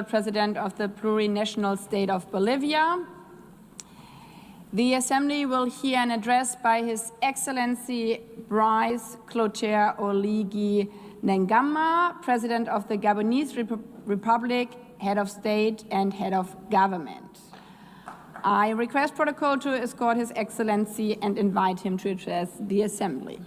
President of the plurinational state of Bolivia. The Assembly will hear an address by His Excellency Brice Clotaire Oligui Nguema, President of the Gabonese Republic, Head of State and Head of Government. I request protocol to escort His Excellency and invite him to address the Assembly.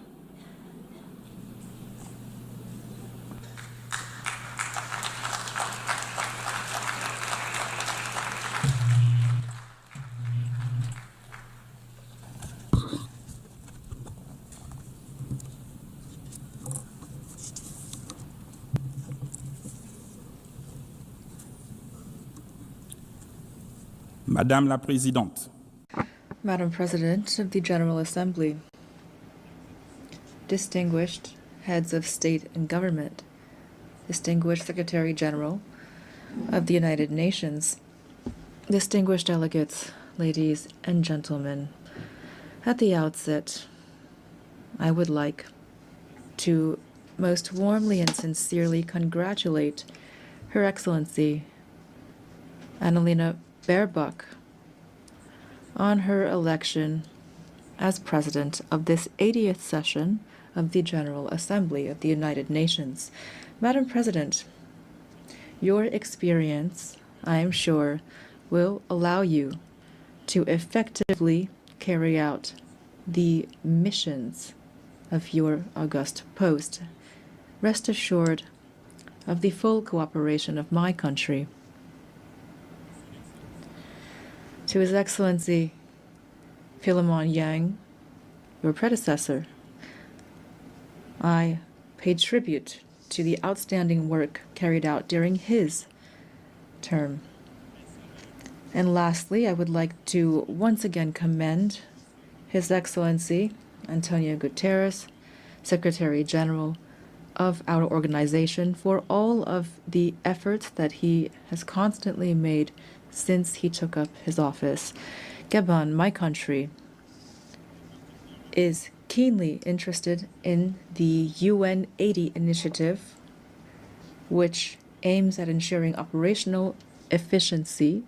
Madame la Présidente. Madam President of the General Assembly, distinguished heads of state and government, distinguished Secretary General of the United Nations, distinguished delegates, ladies and gentlemen, at the outset, I would like to most warmly and sincerely congratulate Her Excellency Annalena Baerbock on her election as President of this 80th session of the General Assembly of the United Nations. Madam President, your experience, I am sure, will allow you to effectively carry out the missions of your august post. Rest assured of the full cooperation of my country. To His Excellency Philemon Yang, your predecessor, I pay tribute to the outstanding work carried out during his term. And lastly, I would like to once again commend His Excellency Antonio Guterres, Secretary General of our organization, for all of the efforts that he has constantly made since he took up his office. Gabon, my country, is keenly interested in the UN 80 initiative, which aims at ensuring operational efficiency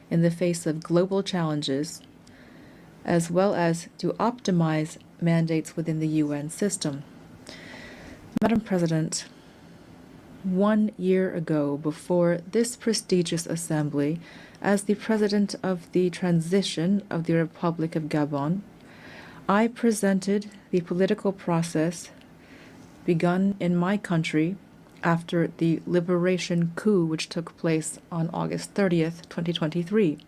in the face of global challenges, as well as to optimize mandates within the UN system. Madam President, 1 year ago, before this prestigious assembly, as the President of the Transition of the Republic of Gabon, I presented the political process begun in my country after the liberation coup which took place on August 30th, 2023.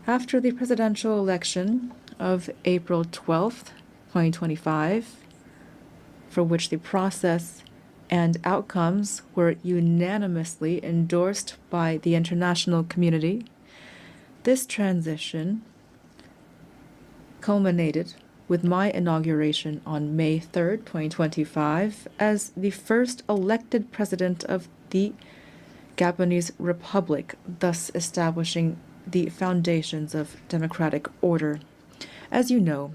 After the presidential election of April 12th, 2025, for which the process and outcomes were unanimously endorsed by the international community, this transition culminated with my inauguration on May 3rd, 2025, as the first elected president of the Gabonese Republic, thus establishing the foundations of democratic order. As you know,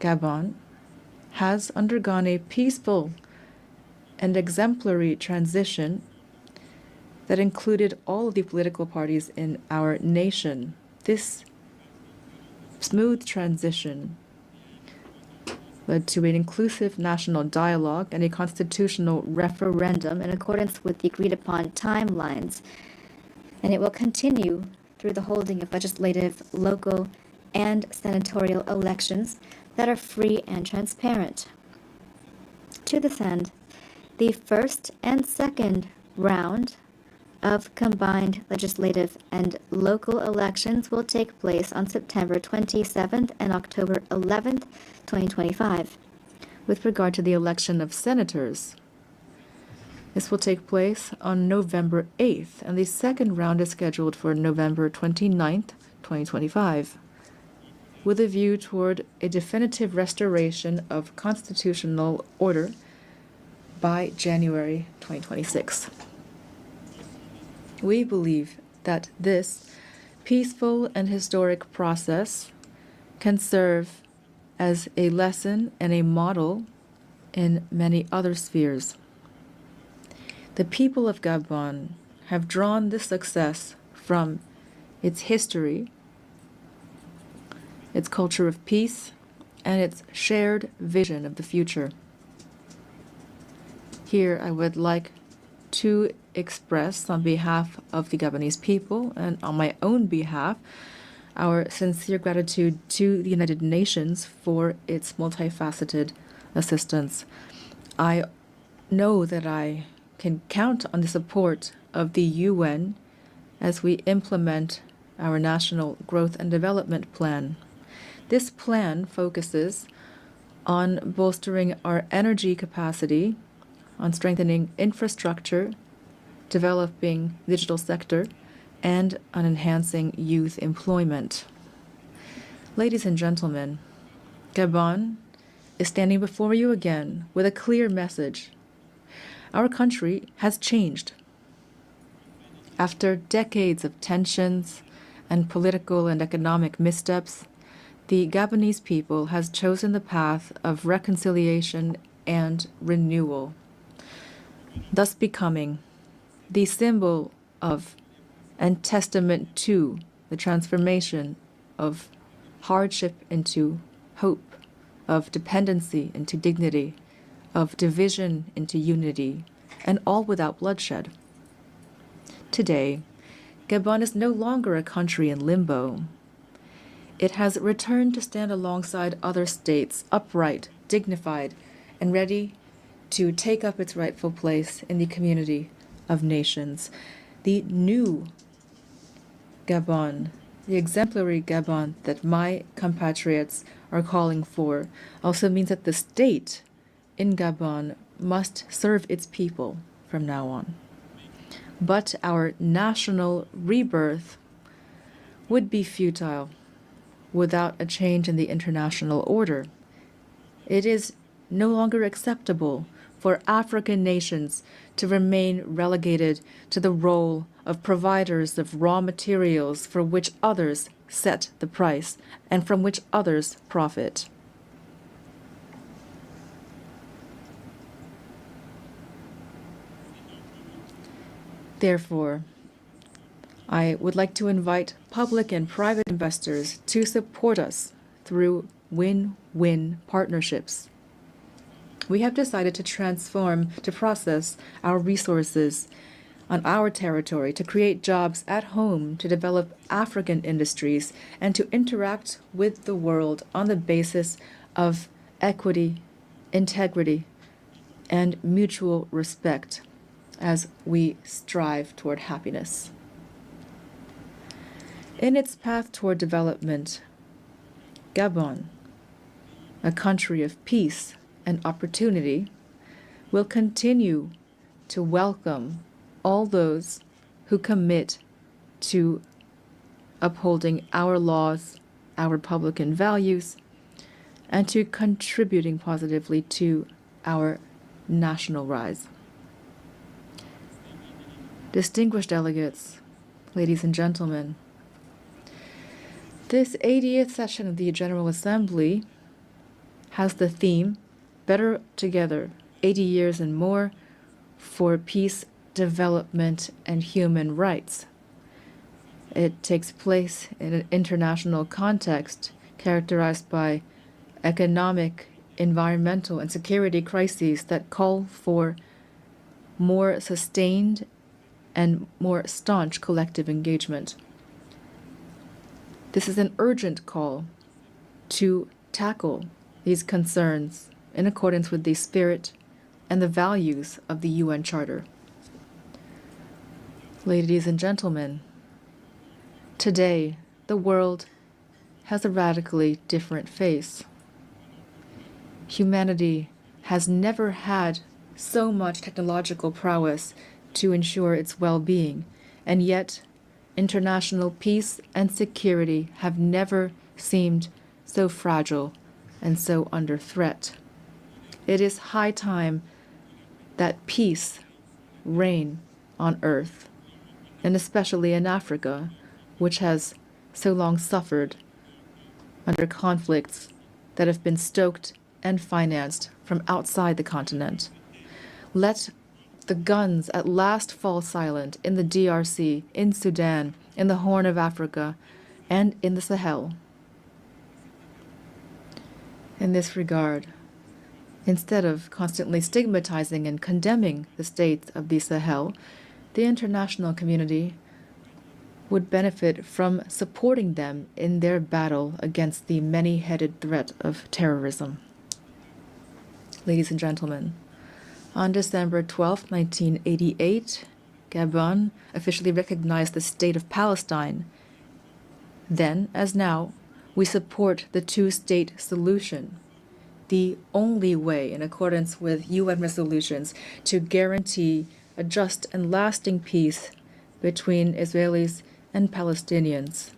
Gabon has undergone a peaceful and exemplary transition that included all of the political parties in our nation. This smooth transition led to an inclusive national dialogue and a constitutional referendum in accordance with the agreed-upon timelines, and it will continue through the holding of legislative, local, and senatorial elections that are free and transparent. To this end, the first and second round of combined legislative and local elections will take place on September 27th and October 11th, 2025. With regard to the election of senators, this will take place on November 8th, and the second round is scheduled for November 29th, 2025, with a view toward a definitive restoration of constitutional order by January 2026. We believe that this peaceful and historic process can serve as a lesson and a model in many other spheres. The people of Gabon have drawn this success from its history, its culture of peace, and its shared vision of the future. Here, I would like to express, on behalf of the Gabonese people and on my own behalf, our sincere gratitude to the United Nations for its multifaceted assistance. I know that I can count on the support of the UN as we implement our National Growth and Development Plan. This plan focuses on bolstering our energy capacity, on strengthening infrastructure, developing the digital sector, and on enhancing youth employment. Ladies and gentlemen, Gabon is standing before you again with a clear message. Our country has changed. After decades of tensions and political and economic missteps, the Gabonese people has chosen the path of reconciliation and renewal, thus becoming the symbol of and testament to the transformation of hardship into hope, of dependency into dignity, of division into unity, and all without bloodshed. Today, Gabon is no longer a country in limbo. It has returned to stand alongside other states, upright, dignified, and ready to take up its rightful place in the community of nations. The new Gabon, the exemplary Gabon that my compatriots are calling for, also means that the state in Gabon must serve its people from now on. But our national rebirth would be futile without a change in the international order. It is no longer acceptable for African nations to remain relegated to the role of providers of raw materials for which others set the price and from which others profit. Therefore, I would like to invite public and private investors to support us through win-win partnerships. We have decided to process our resources on our territory, to create jobs at home, to develop African industries, and to interact with the world on the basis of equity, integrity, and mutual respect as we strive toward happiness. In its path toward development, Gabon, a country of peace and opportunity, will continue to welcome all those who commit to upholding our laws, our Republican values, and to contributing positively to our national rise. Distinguished delegates, ladies and gentlemen, this 80th session of the General Assembly has the theme, Better Together, 80 Years and More for Peace, Development, and Human Rights. It takes place in an international context characterized by economic, environmental, and security crises that call for more sustained and more staunch collective engagement. This is an urgent call to tackle these concerns in accordance with the spirit and the values of the UN Charter. Ladies and gentlemen, today the world has a radically different face. Humanity has never had so much technological prowess to ensure its well-being, and yet international peace and security have never seemed so fragile and so under threat. It is high time that peace reign on earth, and especially in Africa, which has so long suffered under conflicts that have been stoked and financed from outside the continent. Let the guns at last fall silent in the DRC, in Sudan, in the Horn of Africa, and in the Sahel. In this regard, instead of constantly stigmatizing and condemning the states of the Sahel, the international community would benefit from supporting them in their battle against the many-headed threat of terrorism. Ladies and gentlemen, on December 12, 1988, Gabon officially recognized the State of Palestine. Then, as now, we support the two-state solution, the only way, in accordance with UN resolutions, to guarantee a just and lasting peace between Israelis and Palestinians,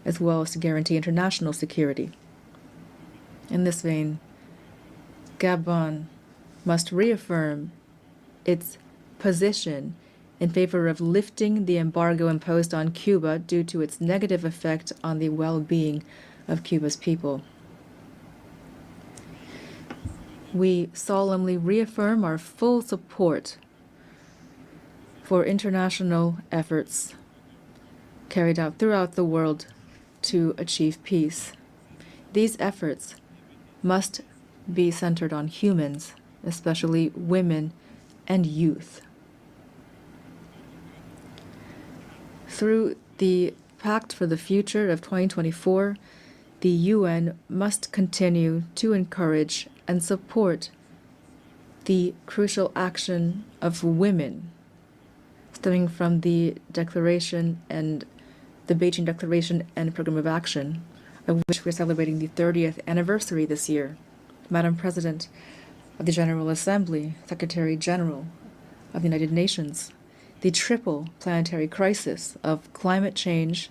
as well as to guarantee international security. In this vein, Gabon must reaffirm its position in favor of lifting the embargo imposed on Cuba due to its negative effect on the well-being of Cuba's people. We solemnly reaffirm our full support for international efforts carried out throughout the world to achieve peace. These efforts must be centered on humans, especially women and youth. Through the Pact for the Future of 2024, the UN must continue to encourage and support the crucial action of women, stemming from the Declaration and the Beijing Declaration and Program of Action, of which we're celebrating the 30th anniversary this year. Madam President of the General Assembly, Secretary General of the United Nations, the triple planetary crisis of climate change,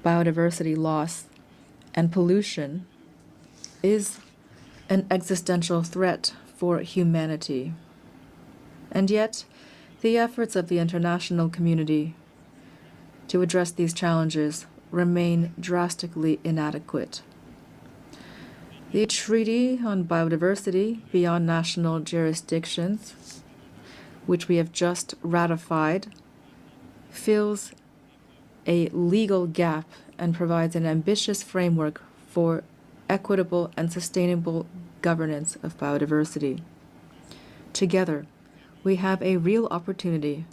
biodiversity loss, and pollution is an existential threat for humanity. And yet, the efforts of the international community to address these challenges remain drastically inadequate. The Treaty on Biodiversity Beyond National Jurisdictions, which we have just ratified, fills a legal gap and provides an ambitious framework for equitable and sustainable governance of biodiversity. Together, we have a real opportunity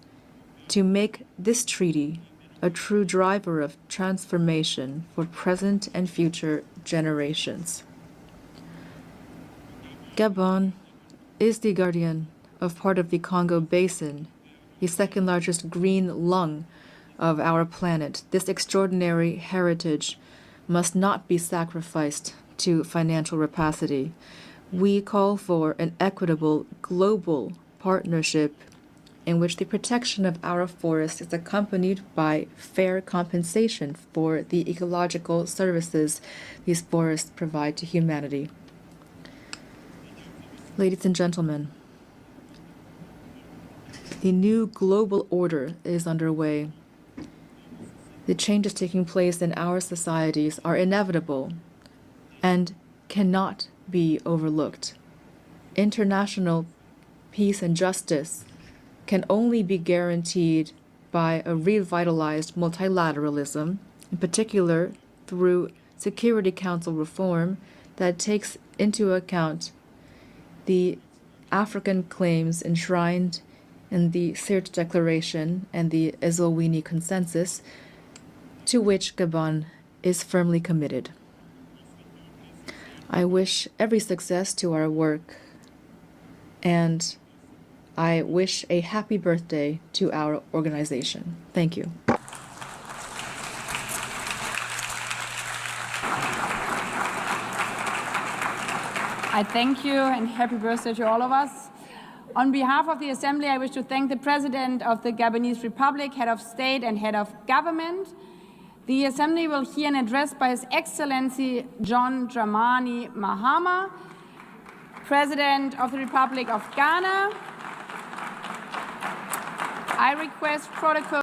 to make this treaty a true driver of transformation for present and future generations. Gabon is the guardian of part of the Congo Basin, the second largest green lung of our planet. This extraordinary heritage must not be sacrificed to financial rapacity. We call for an equitable global partnership in which the protection of our forests is accompanied by fair compensation for the ecological services these forests provide to humanity. Ladies and gentlemen, the new global order is underway. The changes taking place in our societies are inevitable and cannot be overlooked. International peace and justice can only be guaranteed by a revitalized multilateralism, in particular through Security Council reform that takes into account the African claims enshrined in the Sirte Declaration and the Ezulwini Consensus, to which Gabon is firmly committed. I wish every success to our work, and I wish a happy birthday to our organization. Thank you. I thank you and happy birthday to all of us. On behalf of the Assembly, I wish to thank the President of the Gabonese Republic, Head of State and Head of Government. The Assembly will hear an address by His Excellency John Dramani Mahama, President of the Republic of Ghana. I request Protocol